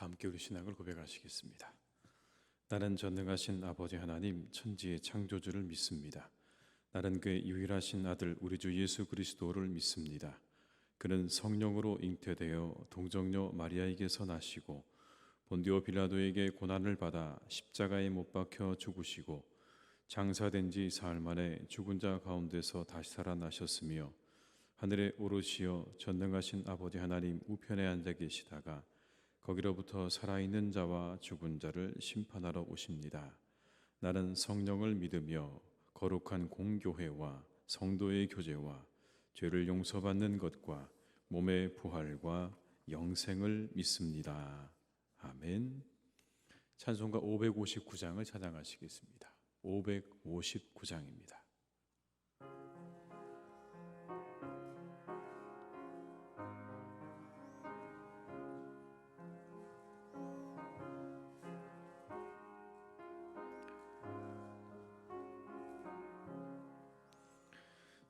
함께 우리 신앙을 고백하시겠습니다. 나는 전능하신 아버지 하나님 천지의 창조주를 믿습니다. 나는 그의 유일하신 아들 우리 주 예수 그리스도를 믿습니다. 그는 성령으로 잉태되어 동정녀 마리아에게서 나시고 본디오 빌라도에게 고난을 받아 십자가에 못 박혀 죽으시고 장사된 지 사흘 만에 죽은 자 가운데서 다시 살아나셨으며 하늘에 오르시어 전능하신 아버지 하나님 우편에 앉아 계시다가 거기로부터 살아있는 자와 죽은 자를 심판하러 오십니다. 나는 성령을 믿으며 거룩한 공교회와 성도의 교제와 죄를 용서받는 것과 몸의 부활과 영생을 믿습니다. 아멘. 찬송가 559장을 찬양하시겠습니다. 559장입니다.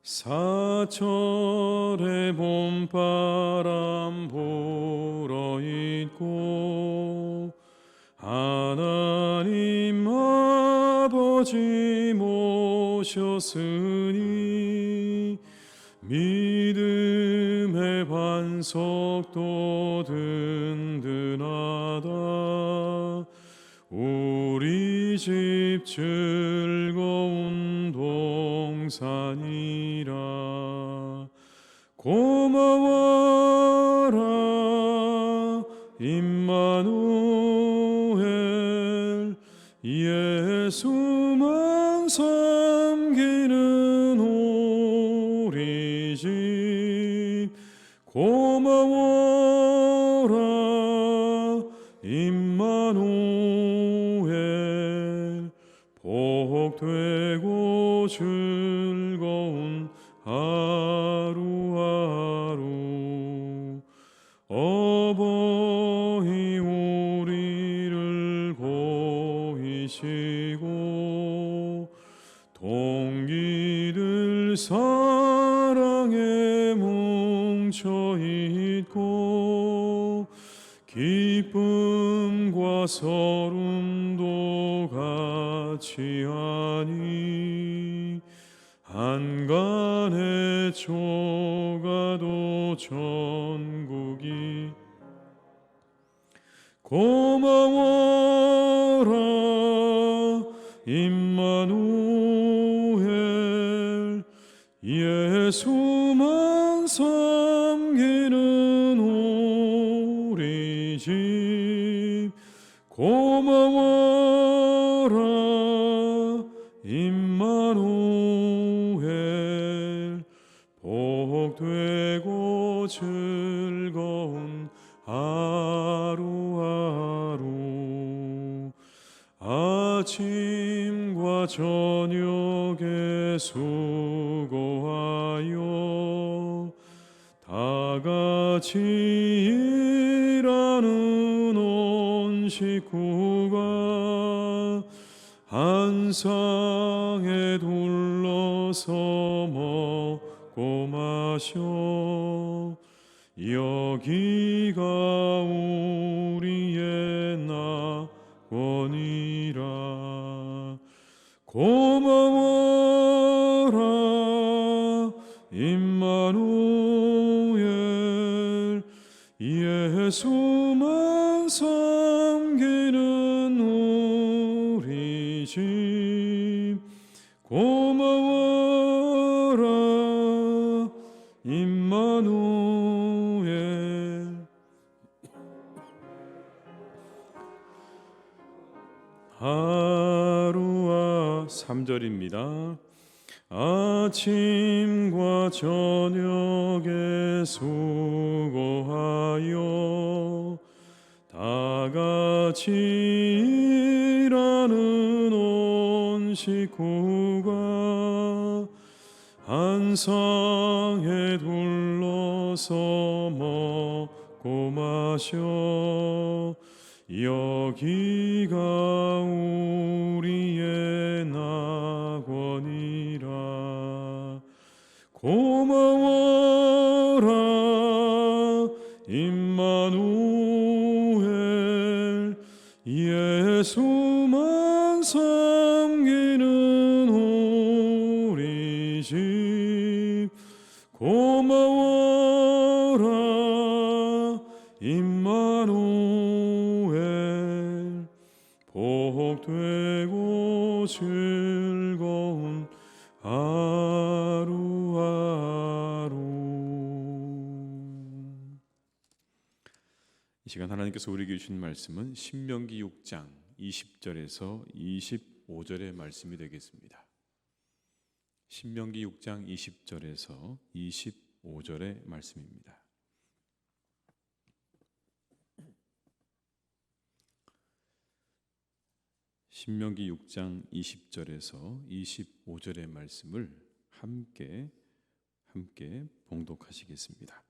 사철의 봄바람 불어있고 하나님 아버지 모셨으니 믿음의 반석도 든든하다. 우리 집 즐거운 동산이라. 고마워라 임마누엘. 예수만 섬기는 우리 집. 고마워라 임마누엘. 복되고 즐거운 하루하루. 어버이 우리를 보이시고 동기들 사랑에 뭉쳐있고 기쁨과 서름도 같이 하니 한간에 조가도 전국이. 고마워라 임마누엘. 예수만 섬기는 우리 집. 고마워라 임마누엘. 복되고 즐거운 하루하루. 아침과 저녁에 수고하여 다같이 일하는 온 식구가 한 상에 둘러서 먹고 마셔. 여기가 우리의 낙원이라. 고마워라 임마누엘. 예수만 섬기는 우리 집. 고마워라 임마누엘. 하루와 3절입니다. 아침과 저녁에 수고하여 다같이 일하는 온 식구가 한 상에 둘러서 먹고 마셔. 여기가 우리의 낙원이라. 고마워라 임마누엘. 예수만 섬기는 우리 집 고마워라 임마누엘 복되고 즐거운 하루하루. 이 시간 하나님께서 우리에게 주신 말씀은 신명기 6장 20절에서 25절의 말씀이 되겠습니다. 신명기 6장 20절에서 25절의 말씀입니다. 신명기 6장 20절에서 25절의 말씀을 함께 봉독하시겠습니다.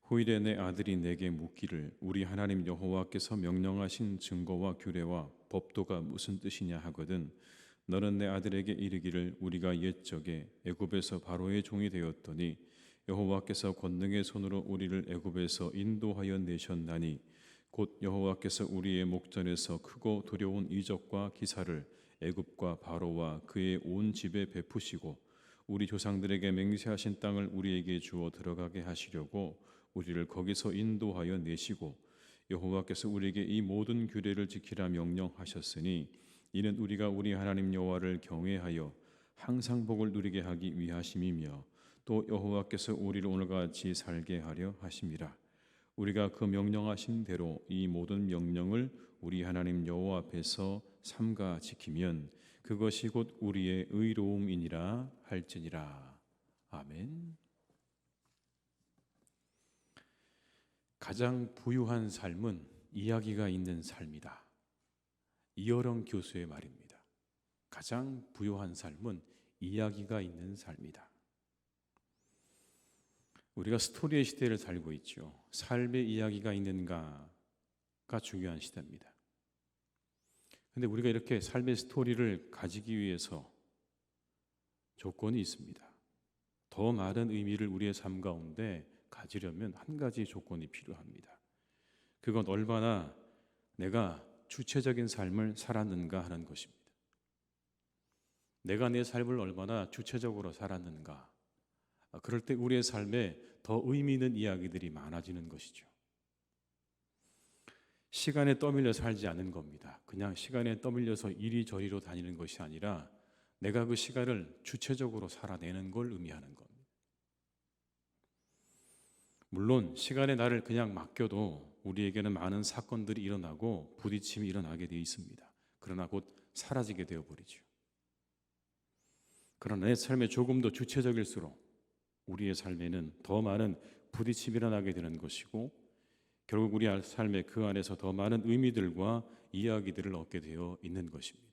후일에 내 아들이 내게 묻기를 우리 하나님 여호와께서 명령하신 증거와 규례와 법도가 무슨 뜻이냐 하거든 너는 내 아들에게 이르기를 우리가 옛적에 애굽에서 바로의 종이 되었더니 여호와께서 권능의 손으로 우리를 애굽에서 인도하여 내셨나니 곧 여호와께서 우리의 목전에서 크고 두려운 이적과 기사를 애굽과 바로와 그의 온 집에 베푸시고 우리 조상들에게 맹세하신 땅을 우리에게 주어 들어가게 하시려고 우리를 거기서 인도하여 내시고 여호와께서 우리에게 이 모든 규례를 지키라 명령하셨으니 이는 우리가 우리 하나님 여호와를 경외하여 항상 복을 누리게 하기 위하심이며 또 여호와께서 우리를 오늘과 같이 살게 하려 하심이라. 우리가 그 명령하신 대로 이 모든 명령을 우리 하나님 여호와 앞에서 삼가 지키면 그것이 곧 우리의 의로움이니라 할지니라. 아멘. 가장 부유한 삶은 이야기가 있는 삶이다. 이어령 교수의 말입니다. 가장 부유한 삶은 이야기가 있는 삶이다. 우리가 스토리의 시대를 살고 있죠. 삶의 이야기가 있는가가 중요한 시대입니다. 그런데 우리가 이렇게 삶의 스토리를 가지기 위해서 조건이 있습니다. 더 많은 의미를 우리의 삶 가운데 가지려면 한 가지 조건이 필요합니다. 그건 얼마나 내가 주체적인 삶을 살았는가 하는 것입니다. 내가 내 삶을 얼마나 주체적으로 살았는가. 그럴 때 우리의 삶에 더 의미 있는 이야기들이 많아지는 것이죠. 시간에 떠밀려 살지 않는 겁니다. 그냥 시간에 떠밀려서 이리저리로 다니는 것이 아니라 내가 그 시간을 주체적으로 살아내는 걸 의미하는 겁니다. 물론 시간에 나를 그냥 맡겨도 우리에게는 많은 사건들이 일어나고 부딪힘이 일어나게 되어 있습니다. 그러나 곧 사라지게 되어버리죠. 그러나 내 삶에 조금 더 주체적일수록 우리의 삶에는 더 많은 부딪힘이 일어나게 되는 것이고 결국 우리 삶의 그 안에서 더 많은 의미들과 이야기들을 얻게 되어 있는 것입니다.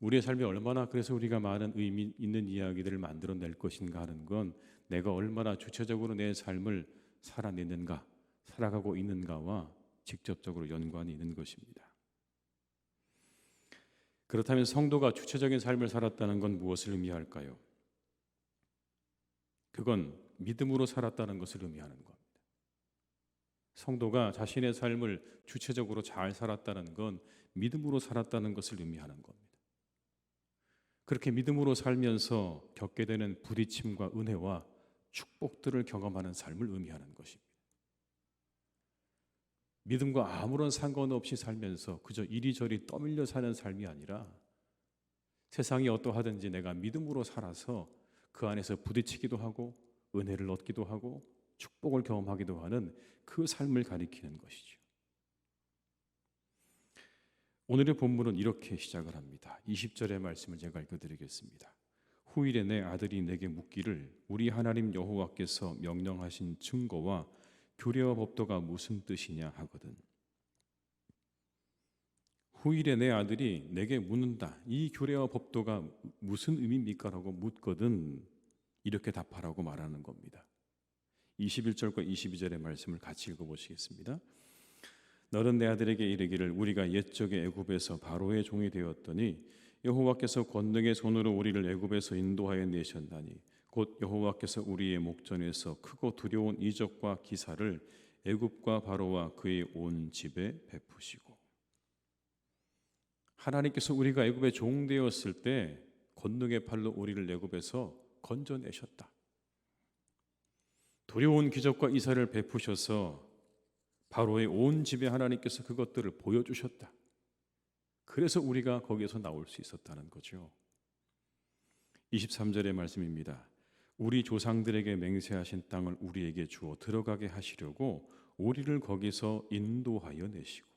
우리의 삶이 얼마나 그래서 우리가 많은 의미 있는 이야기들을 만들어낼 것인가 하는 건 내가 얼마나 주체적으로 내 삶을 살아내는가, 살아가고 있는가와 직접적으로 연관이 있는 것입니다. 그렇다면 성도가 주체적인 삶을 살았다는 건 무엇을 의미할까요? 그건 믿음으로 살았다는 것을 의미하는 겁니다. 성도가 자신의 삶을 주체적으로 잘 살았다는 건 믿음으로 살았다는 것을 의미하는 겁니다. 그렇게 믿음으로 살면서 겪게 되는 부딪힘과 은혜와 축복들을 경험하는 삶을 의미하는 것입니다. 믿음과 아무런 상관없이 살면서 그저 이리저리 떠밀려 사는 삶이 아니라 세상이 어떠하든지 내가 믿음으로 살아서 그 안에서 부딪히기도 하고 은혜를 얻기도 하고 축복을 경험하기도 하는 그 삶을 가리키는 것이죠. 오늘의 본문은 이렇게 시작을 합니다. 20절의 말씀을 제가 읽어드리겠습니다. 후일에 내 아들이 내게 묻기를 우리 하나님 여호와께서 명령하신 증거와 규례와 법도가 무슨 뜻이냐 하거든. 후일에 내 아들이 내게 묻는다. 이 규례와 법도가 무슨 의미입니까? 라고 묻거든 이렇게 답하라고 말하는 겁니다. 21절과 22절의 말씀을 같이 읽어보시겠습니다. 너는 내 아들에게 이르기를 우리가 옛적에 애굽에서 바로의 종이 되었더니 여호와께서 권능의 손으로 우리를 애굽에서 인도하여 내셨나니 곧 여호와께서 우리의 목전에서 크고 두려운 이적과 기사를 애굽과 바로와 그의 온 집에 베푸시고. 하나님께서 우리가 애굽의 종 되었을 때 권능의 팔로 우리를 애굽에서 건져내셨다. 두려운 기적과 이사를 베푸셔서 바로의 온 집에 하나님께서 그것들을 보여주셨다. 그래서 우리가 거기에서 나올 수 있었다는 거죠. 23절의 말씀입니다. 우리 조상들에게 맹세하신 땅을 우리에게 주어 들어가게 하시려고 우리를 거기서 인도하여 내시고.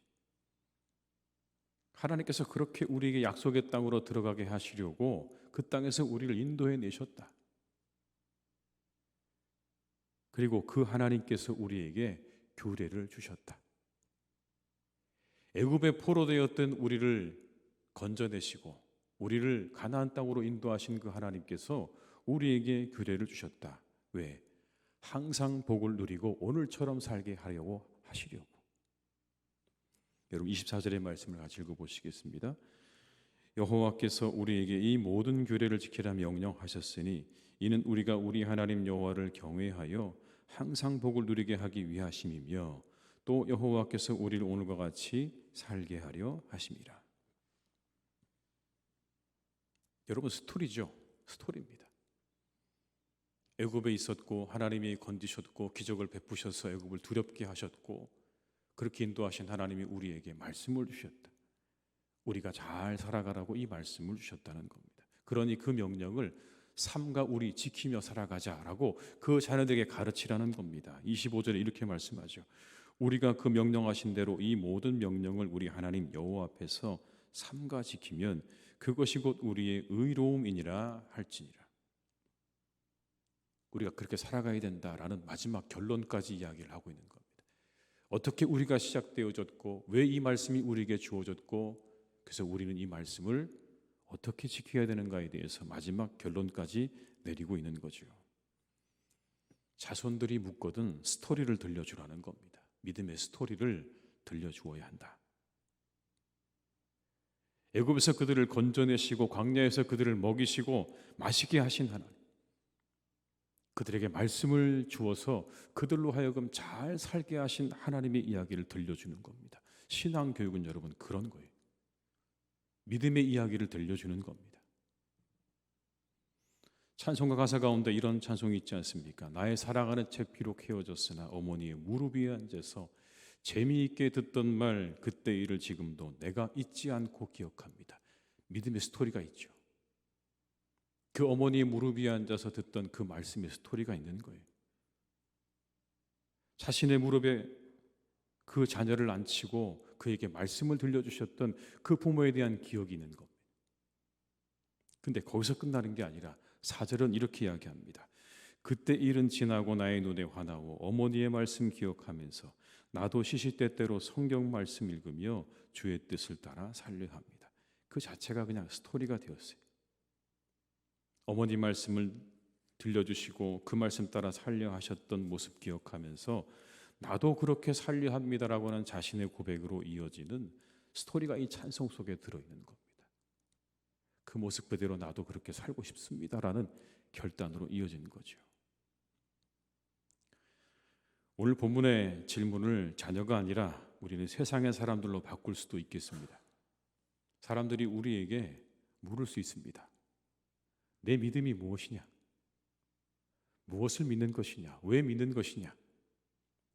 하나님께서 그렇게 우리에게 약속의 땅으로 들어가게 하시려고 그 땅에서 우리를 인도해 내셨다. 그리고 그 하나님께서 우리에게 규례를 주셨다. 애굽의 포로되었던 우리를 건져내시고 우리를 가나안 땅으로 인도하신 그 하나님께서 우리에게 규례를 주셨다. 왜? 항상 복을 누리고 오늘처럼 살게 하려고 하시려고. 여러분 24절의 말씀을 같이 읽어보시겠습니다. 여호와께서 우리에게 이 모든 규례를 지키라 명령하셨으니 이는 우리가 우리 하나님 여호와를 경외하여 항상 복을 누리게 하기 위하심이며 또 여호와께서 우리를 오늘과 같이 살게 하려 하심이라. 여러분 스토리죠. 스토리입니다. 애굽에 있었고 하나님이 건지셨고 기적을 베푸셔서 애굽을 두렵게 하셨고 그렇게 인도하신 하나님이 우리에게 말씀을 주셨다. 우리가 잘 살아가라고 이 말씀을 주셨다는 겁니다. 그러니 그 명령을 삼가 우리 지키며 살아가자라고 그 자녀들에게 가르치라는 겁니다. 25절에 이렇게 말씀하죠. 우리가 그 명령하신 대로 이 모든 명령을 우리 하나님 여호와 앞에서 삼가 지키면 그것이 곧 우리의 의로움이니라 할지니라. 우리가 그렇게 살아가야 된다라는 마지막 결론까지 이야기를 하고 있는 겁니다. 어떻게 우리가 시작되어졌고 왜 이 말씀이 우리에게 주어졌고 그래서 우리는 이 말씀을 어떻게 지켜야 되는가에 대해서 마지막 결론까지 내리고 있는 거죠. 자손들이 묻거든 스토리를 들려주라는 겁니다. 믿음의 스토리를 들려주어야 한다. 애굽에서 그들을 건져내시고 광야에서 그들을 먹이시고 마시게 하신 하나님, 그들에게 말씀을 주어서 그들로 하여금 잘 살게 하신 하나님의 이야기를 들려주는 겁니다. 신앙교육은 여러분 그런 거예요. 믿음의 이야기를 들려주는 겁니다. 찬송가 가사 가운데 이런 찬송이 있지 않습니까? 나의 사랑하는 책 비록 헤어졌으나 어머니의 무릎 위에 앉아서 재미있게 듣던 말 그때 일을 지금도 내가 잊지 않고 기억합니다. 믿음의 스토리가 있죠. 그 어머니의 무릎 위에 앉아서 듣던 그 말씀의 스토리가 있는 거예요. 자신의 무릎에 그 자녀를 앉히고 그에게 말씀을 들려주셨던 그 부모에 대한 기억이 있는 겁니다. 근데 거기서 끝나는 게 아니라 4절은 이렇게 이야기합니다. 그때 일은 지나고 나의 눈에 환하고 어머니의 말씀 기억하면서 나도 시시때때로 성경 말씀 읽으며 주의 뜻을 따라 살려 합니다. 그 자체가 그냥 스토리가 되었어요. 어머니 말씀을 들려주시고 그 말씀 따라 살려 하셨던 모습 기억하면서 나도 그렇게 살려 합니다라고 하는 자신의 고백으로 이어지는 스토리가 이 찬송 속에 들어있는 겁니다. 그 모습 그대로 나도 그렇게 살고 싶습니다라는 결단으로 이어지는 거죠. 오늘 본문의 질문을 자녀가 아니라 우리는 세상의 사람들로 바꿀 수도 있겠습니다. 사람들이 우리에게 물을 수 있습니다. 내 믿음이 무엇이냐? 무엇을 믿는 것이냐? 왜 믿는 것이냐?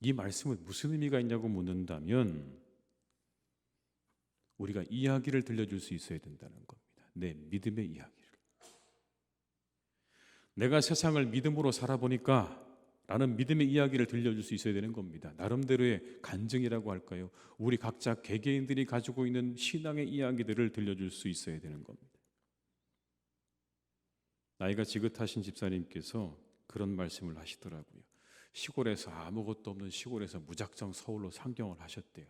이 말씀은 무슨 의미가 있냐고 묻는다면 우리가 이야기를 들려줄 수 있어야 된다는 겁니다. 내 믿음의 이야기를. 내가 세상을 믿음으로 살아보니까 라는 믿음의 이야기를 들려줄 수 있어야 되는 겁니다. 나름대로의 간증이라고 할까요? 우리 각자 개개인들이 가지고 있는 신앙의 이야기들을 들려줄 수 있어야 되는 겁니다. 나이가 지긋하신 집사님께서 그런 말씀을 하시더라고요. 시골에서 아무것도 없는 시골에서 무작정 서울로 상경을 하셨대요.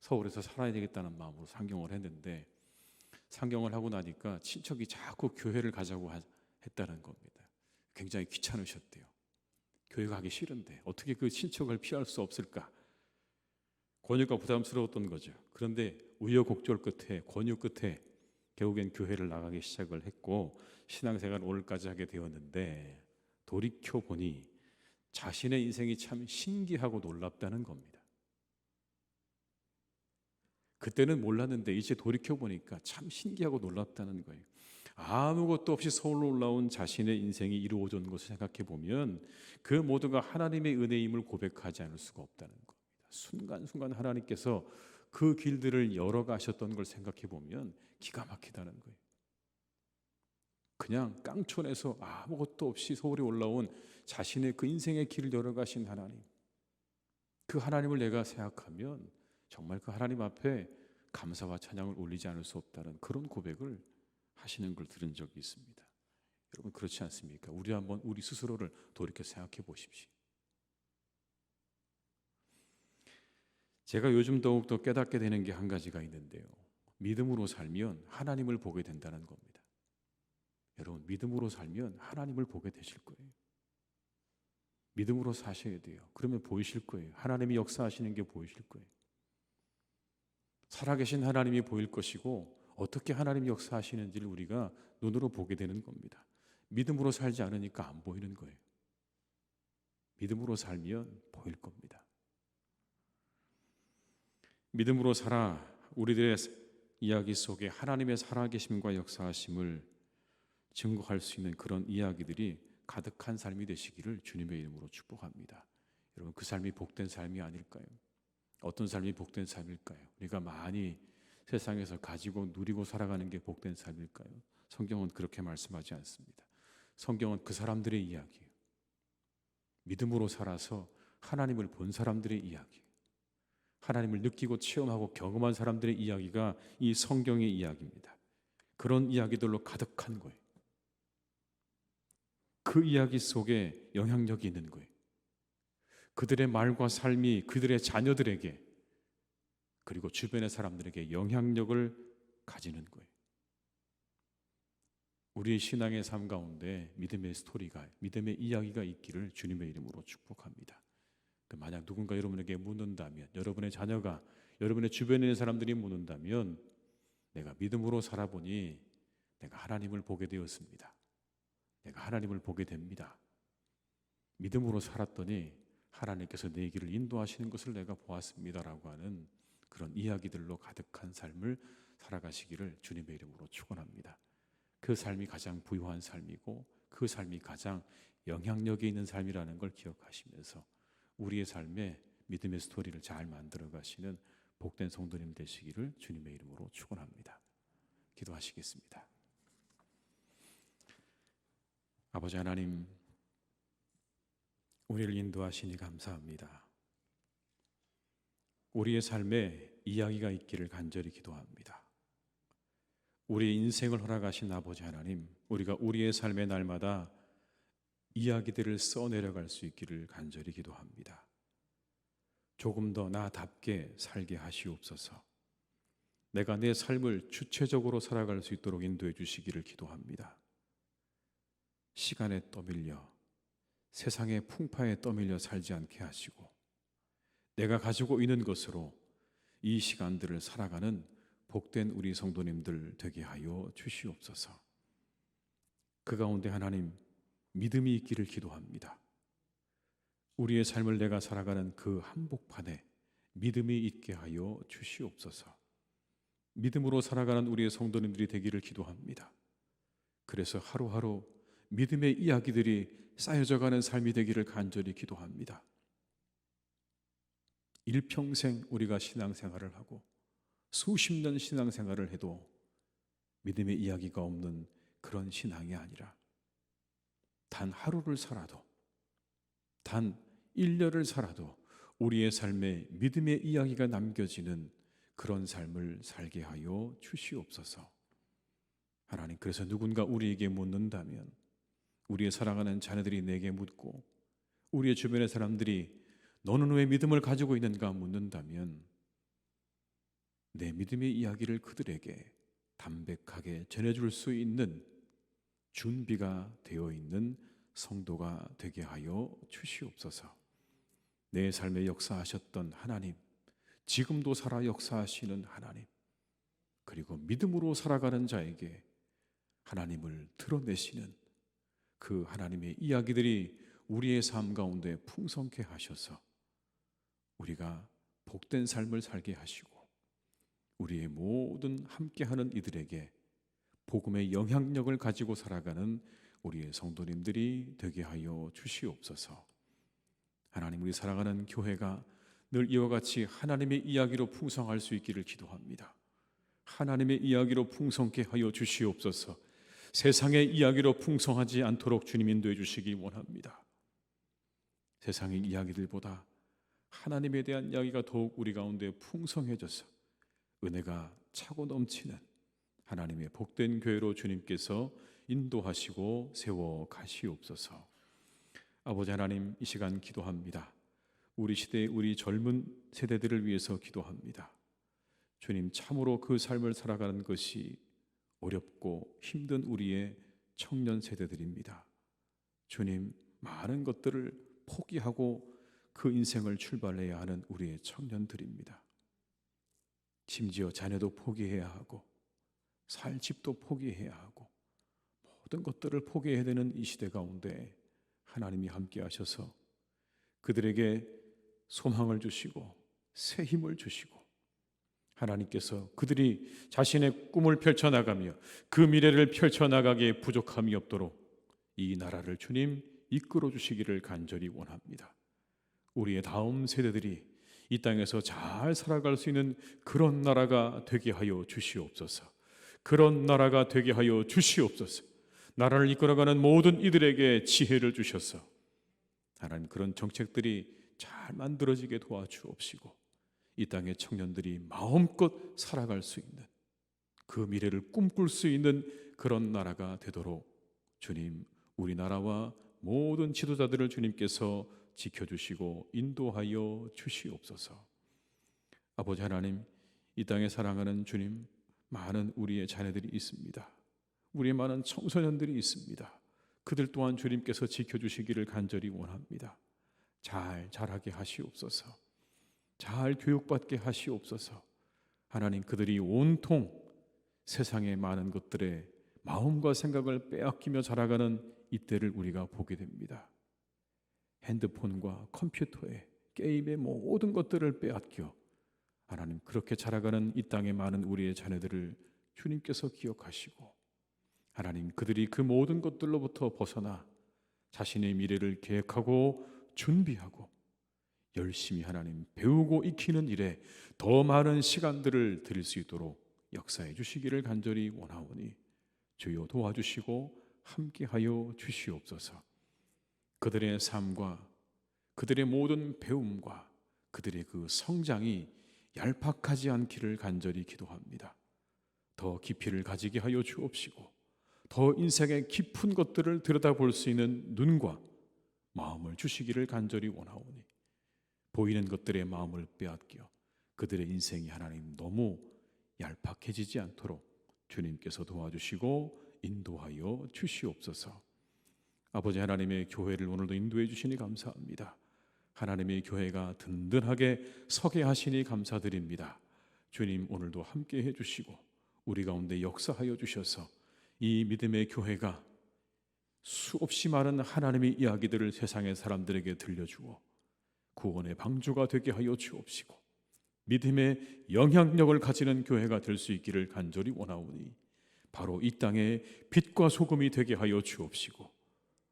서울에서 살아야 되겠다는 마음으로 상경을 했는데 상경을 하고 나니까 친척이 자꾸 교회를 가자고 했다는 겁니다. 굉장히 귀찮으셨대요. 교회 가기 싫은데 어떻게 그 친척을 피할 수 없을까? 권유가 부담스러웠던 거죠. 그런데 우여곡절 끝에 권유 끝에 결국엔 교회를 나가기 시작을 했고 신앙생활 오늘까지 하게 되었는데 돌이켜 보니 자신의 인생이 참 신기하고 놀랍다는 겁니다. 그때는 몰랐는데 이제 돌이켜보니까 참 신기하고 놀랍다는 거예요. 아무것도 없이 서울로 올라온 자신의 인생이 이루어진 것을 생각해 보면 그 모두가 하나님의 은혜임을 고백하지 않을 수가 없다는 겁니다. 순간순간 하나님께서 그 길들을 열어가셨던 걸 생각해 보면 기가 막히다는 거예요. 그냥 깡촌에서 아무것도 없이 서울에 올라온 자신의 그 인생의 길을 열어가신 하나님, 그 하나님을 내가 생각하면 정말 그 하나님 앞에 감사와 찬양을 올리지 않을 수 없다는 그런 고백을 하시는 걸 들은 적이 있습니다. 여러분 그렇지 않습니까? 우리 한번 우리 스스로를 돌이켜 생각해 보십시오. 제가 요즘 더욱더 깨닫게 되는 게 한 가지가 있는데요. 믿음으로 살면 하나님을 보게 된다는 겁니다. 여러분 믿음으로 살면 하나님을 보게 되실 거예요. 믿음으로 사셔야 돼요. 그러면 보이실 거예요. 하나님이 역사하시는 게 보이실 거예요. 살아계신 하나님이 보일 것이고 어떻게 하나님이 역사하시는지를 우리가 눈으로 보게 되는 겁니다. 믿음으로 살지 않으니까 안 보이는 거예요. 믿음으로 살면 보일 겁니다. 믿음으로 살아 우리들의 이야기 속에 하나님의 살아계심과 역사하심을 증거할 수 있는 그런 이야기들이 가득한 삶이 되시기를 주님의 이름으로 축복합니다. 여러분 그 삶이 복된 삶이 아닐까요? 어떤 삶이 복된 삶일까요? 우리가 많이 세상에서 가지고 누리고 살아가는 게 복된 삶일까요? 성경은 그렇게 말씀하지 않습니다. 성경은 그 사람들의 이야기예요. 믿음으로 살아서 하나님을 본 사람들의 이야기, 하나님을 느끼고 체험하고 경험한 사람들의 이야기가 이 성경의 이야기입니다. 그런 이야기들로 가득한 거예요. 그 이야기 속에 영향력이 있는 거예요. 그들의 말과 삶이 그들의 자녀들에게 그리고 주변의 사람들에게 영향력을 가지는 거예요. 우리의 신앙의 삶 가운데 믿음의 스토리가, 믿음의 이야기가 있기를 주님의 이름으로 축복합니다. 만약 누군가 여러분에게 묻는다면, 여러분의 자녀가, 여러분의 주변에 있는 사람들이 묻는다면 내가 믿음으로 살아보니 내가 하나님을 보게 되었습니다. 내가 하나님을 보게 됩니다. 믿음으로 살았더니 하나님께서 내 길을 인도하시는 것을 내가 보았습니다라고 하는 그런 이야기들로 가득한 삶을 살아가시기를 주님의 이름으로 축원합니다. 그 삶이 가장 부유한 삶이고 그 삶이 가장 영향력이 있는 삶이라는 걸 기억하시면서 우리의 삶에 믿음의 스토리를 잘 만들어 가시는 복된 성도님 되시기를 주님의 이름으로 축원합니다. 기도하시겠습니다. 아버지 하나님, 우리를 인도하시니 감사합니다. 우리의 삶에 이야기가 있기를 간절히 기도합니다. 우리의 인생을 허락하신 아버지 하나님, 우리가 우리의 삶의 날마다 이야기들을 써내려갈 수 있기를 간절히 기도합니다. 조금 더 나답게 살게 하시옵소서. 내가 내 삶을 주체적으로 살아갈 수 있도록 인도해 주시기를 기도합니다. 시간에 떠밀려 세상의 풍파에 떠밀려 살지 않게 하시고 내가 가지고 있는 것으로 이 시간들을 살아가는 복된 우리 성도님들 되게 하여 주시옵소서. 그 가운데 하나님 믿음이 있기를 기도합니다. 우리의 삶을 내가 살아가는 그 한복판에 믿음이 있게 하여 주시옵소서. 믿음으로 살아가는 우리의 성도님들이 되기를 기도합니다. 그래서 하루하루 믿음의 이야기들이 쌓여져가는 삶이 되기를 간절히 기도합니다. 일평생 우리가 신앙생활을 하고 수십 년 신앙생활을 해도 믿음의 이야기가 없는 그런 신앙이 아니라 단 하루를 살아도 단 1년을 살아도 우리의 삶에 믿음의 이야기가 남겨지는 그런 삶을 살게 하여 주시옵소서. 하나님, 그래서 누군가 우리에게 묻는다면 우리의 사랑하는 자녀들이 내게 묻고 우리의 주변의 사람들이 너는 왜 믿음을 가지고 있는가 묻는다면 내 믿음의 이야기를 그들에게 담백하게 전해줄 수 있는 준비가 되어 있는 성도가 되게 하여 주시옵소서. 내 삶에 역사하셨던 하나님, 지금도 살아 역사하시는 하나님, 그리고 믿음으로 살아가는 자에게 하나님을 드러내시는 그 하나님의 이야기들이 우리의 삶 가운데 풍성케 하셔서 우리가 복된 삶을 살게 하시고 우리의 모든 함께하는 이들에게 복음의 영향력을 가지고 살아가는 우리의 성도님들이 되게 하여 주시옵소서. 하나님, 우리 사랑하는 교회가 늘 이와 같이 하나님의 이야기로 풍성할 수 있기를 기도합니다. 하나님의 이야기로 풍성케 하여 주시옵소서. 세상의 이야기로 풍성하지 않도록 주님 인도해 주시기 원합니다. 세상의 이야기들보다 하나님에 대한 이야기가 더욱 우리 가운데 풍성해져서 은혜가 차고 넘치는 하나님의 복된 교회로 주님께서 인도하시고 세워 가시옵소서. 아버지 하나님, 이 시간 기도합니다. 우리 시대의 우리 젊은 세대들을 위해서 기도합니다. 주님, 참으로 그 삶을 살아가는 것이 어렵고 힘든 우리의 청년 세대들입니다. 주님, 많은 것들을 포기하고 그 인생을 출발해야 하는 우리의 청년들입니다. 심지어 자녀도 포기해야 하고 살 집도 포기해야 하고 모든 것들을 포기해야 되는 이 시대 가운데 하나님이 함께 하셔서 그들에게 소망을 주시고 새 힘을 주시고 하나님께서 그들이 자신의 꿈을 펼쳐나가며 그 미래를 펼쳐나가기에 부족함이 없도록 이 나라를 주님 이끌어 주시기를 간절히 원합니다. 우리의 다음 세대들이 이 땅에서 잘 살아갈 수 있는 그런 나라가 되게 하여 주시옵소서. 그런 나라가 되게 하여 주시옵소서. 나라를 이끌어가는 모든 이들에게 지혜를 주셔서 하나님, 그런 정책들이 잘 만들어지게 도와주옵시고 이 땅의 청년들이 마음껏 살아갈 수 있는 그 미래를 꿈꿀 수 있는 그런 나라가 되도록 주님, 우리나라와 모든 지도자들을 주님께서 지켜주시고 인도하여 주시옵소서. 아버지 하나님, 이 땅에 사랑하는 주님, 많은 우리의 자녀들이 있습니다. 우리의 많은 청소년들이 있습니다. 그들 또한 주님께서 지켜주시기를 간절히 원합니다. 잘 자라게 하시옵소서. 잘 교육받게 하시옵소서. 하나님, 그들이 온통 세상의 많은 것들에 마음과 생각을 빼앗기며 자라가는 이때를 우리가 보게 됩니다. 핸드폰과 컴퓨터에 게임의 모든 것들을 빼앗겨 하나님, 그렇게 자라가는 이 땅의 많은 우리의 자녀들을 주님께서 기억하시고 하나님, 그들이 그 모든 것들로부터 벗어나 자신의 미래를 계획하고 준비하고 열심히 하나님 배우고 익히는 일에 더 많은 시간들을 드릴 수 있도록 역사해 주시기를 간절히 원하오니 주여 도와주시고 함께하여 주시옵소서. 그들의 삶과 그들의 모든 배움과 그들의 그 성장이 얄팍하지 않기를 간절히 기도합니다. 더 깊이를 가지게 하여 주옵시고 더 인생의 깊은 것들을 들여다볼 수 있는 눈과 마음을 주시기를 간절히 원하오니 보이는 것들의 마음을 빼앗겨 그들의 인생이 하나님 너무 얄팍해지지 않도록 주님께서 도와주시고 인도하여 주시옵소서. 아버지 하나님의 교회를 오늘도 인도해 주시니 감사합니다. 하나님의 교회가 든든하게 서게 하시니 감사드립니다. 주님, 오늘도 함께 해주시고 우리 가운데 역사하여 주셔서 이 믿음의 교회가 수없이 많은 하나님의 이야기들을 세상의 사람들에게 들려주어 구원의 방주가 되게 하여 주옵시고 믿음의 영향력을 가지는 교회가 될 수 있기를 간절히 원하오니 바로 이 땅에 빛과 소금이 되게 하여 주옵시고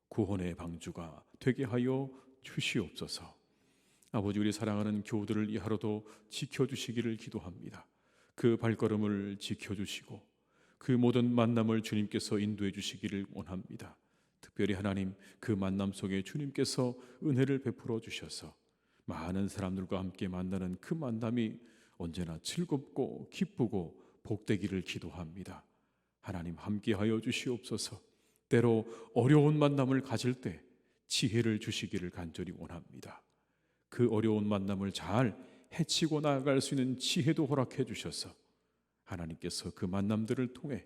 구원의 방주가 되게 하여 주시옵소서. 아버지, 우리 사랑하는 교우들을 이 하루도 지켜주시기를 기도합니다. 그 발걸음을 지켜주시고 그 모든 만남을 주님께서 인도해 주시기를 원합니다. 특별히 하나님, 그 만남 속에 주님께서 은혜를 베풀어 주셔서 많은 사람들과 함께 만나는 그 만남이 언제나 즐겁고 기쁘고 복되기를 기도합니다. 하나님, 함께하여 주시옵소서. 때로 어려운 만남을 가질 때 지혜를 주시기를 간절히 원합니다. 그 어려운 만남을 잘 해치고 나아갈 수 있는 지혜도 허락해 주셔서 하나님께서 그 만남들을 통해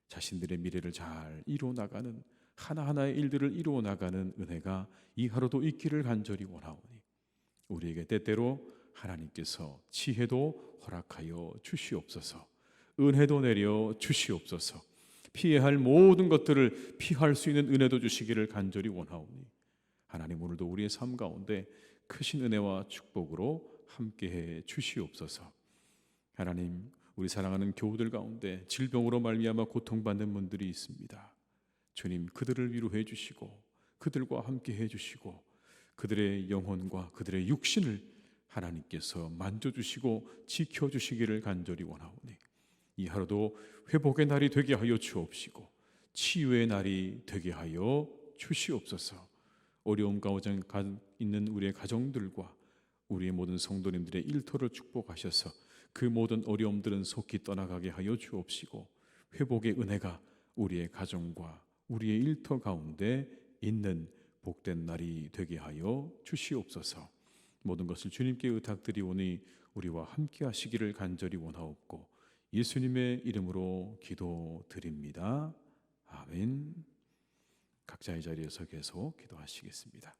자신들의 미래를 잘 이루어 나가는 하나하나의 일들을 이루어 나가는 은혜가 이 하루도 있기를 간절히 원하오니 우리에게 때때로 하나님께서 지혜도 허락하여 주시옵소서. 은혜도 내려 주시옵소서. 피해야 할 모든 것들을 피할 수 있는 은혜도 주시기를 간절히 원하오니 하나님, 오늘도 우리의 삶 가운데 크신 은혜와 축복으로 함께해 주시옵소서. 하나님, 우리 사랑하는 교우들 가운데 질병으로 말미암아 고통받는 분들이 있습니다. 주님, 그들을 위로해 주시고 그들과 함께해 주시고 그들의 영혼과 그들의 육신을 하나님께서 만져주시고 지켜주시기를 간절히 원하오니 이 하루도 회복의 날이 되게 하여 주옵시고 치유의 날이 되게 하여 주시옵소서. 어려움 가운데 있는 우리의 가정들과 우리의 모든 성도님들의 일터를 축복하셔서 그 모든 어려움들은 속히 떠나가게 하여 주옵시고 회복의 은혜가 우리의 가정과 우리의 일터 가운데 있는 복된 날이 되게 하여 주시옵소서. 모든 것을 주님께 의탁드리오니 우리와 함께 하시기를 간절히 원하옵고 예수님의 이름으로 기도드립니다. 아멘. 각자의 자리에서 계속 기도하시겠습니다.